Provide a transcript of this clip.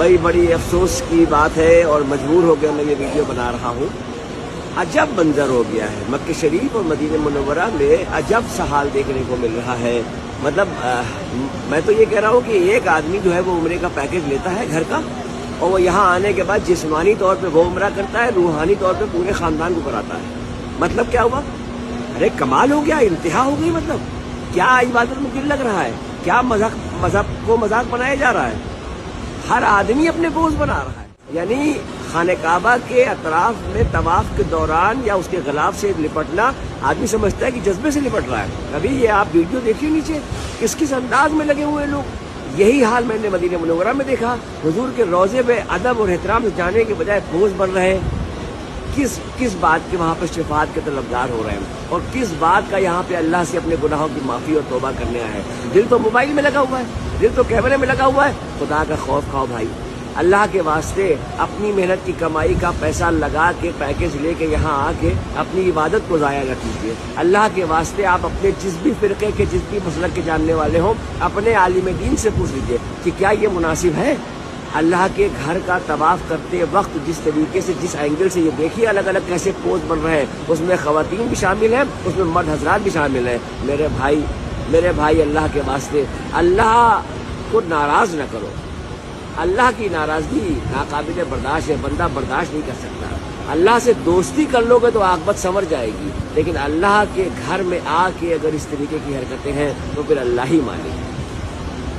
भाई बड़ी अफसोस की बात है और मजबूर हो गया मैं ये वीडियो बना रहा हूँ। अजब मंजर हो गया है मक्के शरीफ और मदीने मुनव्वरा में, अजब सा हाल देखने को मिल रहा है। मतलब मैं तो ये कह रहा हूँ कि एक आदमी जो है वो उम्रे का पैकेज लेता है घर का, और वो यहाँ आने के बाद जिस्मानी तौर पे वो उम्रा करता है, रूहानी तौर पे पूरे खानदान को कराता है। मतलब क्या हुआ? अरे कमाल हो गया, इंतहा हो गई। मतलब क्या इबादत में दिल लग रहा है? क्या मज़हब को मजाक बनाया जा रहा है? हर आदमी अपने बोझ बना रहा है। यानी खाने काबा के अतराफ में तवाफ के दौरान या उसके गिलाफ से लिपटना आदमी समझता है कि जज्बे से लिपट रहा है। अभी ये आप वीडियो देखिए नीचे किस किस अंदाज में लगे हुए लोग। यही हाल मैंने मदीने मुनव्वरा में देखा। हुजूर के रोजे पे अदब और एहतराम से जाने के बजाय बोझ बन रहे हैं। किस बात के वहाँ पे शफाअत के तलबदार हो रहे हैं, और किस बात का यहाँ पे अल्लाह से अपने गुनाहों की माफ़ी और तौबा करने आए हैं। दिल तो मोबाइल में लगा हुआ है, दिल तो कैमरे में लगा हुआ है। खुदा का खौफ खाओ भाई, अल्लाह के वास्ते अपनी मेहनत की कमाई का पैसा लगा के पैकेज लेके यहाँ आके अपनी इबादत को ज़ाया न कीजिए। अल्लाह के वास्ते आप अपने जिस भी फ़िरक़े के, जिस भी मसलक के जानने वाले हों, अपने आलिम दीन से पूछ लीजिए कि क्या ये मुनासिब है। अल्लाह के घर का तवाफ करते वक्त जिस तरीके से, जिस एंगल से, ये देखिए अलग अलग कैसे पोज बन रहे हैं। उसमें ख़वातीन भी शामिल हैं, उसमें मर्द हजरात भी शामिल हैं। मेरे भाई अल्लाह के वास्ते अल्लाह को नाराज़ न करो। अल्लाह की नाराज़गी नाकाबिल बर्दाश्त है, बंदा बर्दाश्त नहीं कर सकता। अल्लाह से दोस्ती कर लोगे तो आक़िबत संवर जाएगी, लेकिन अल्लाह के घर में आके अगर इस तरीके की हरकतें हैं तो फिर अल्लाह ही माने।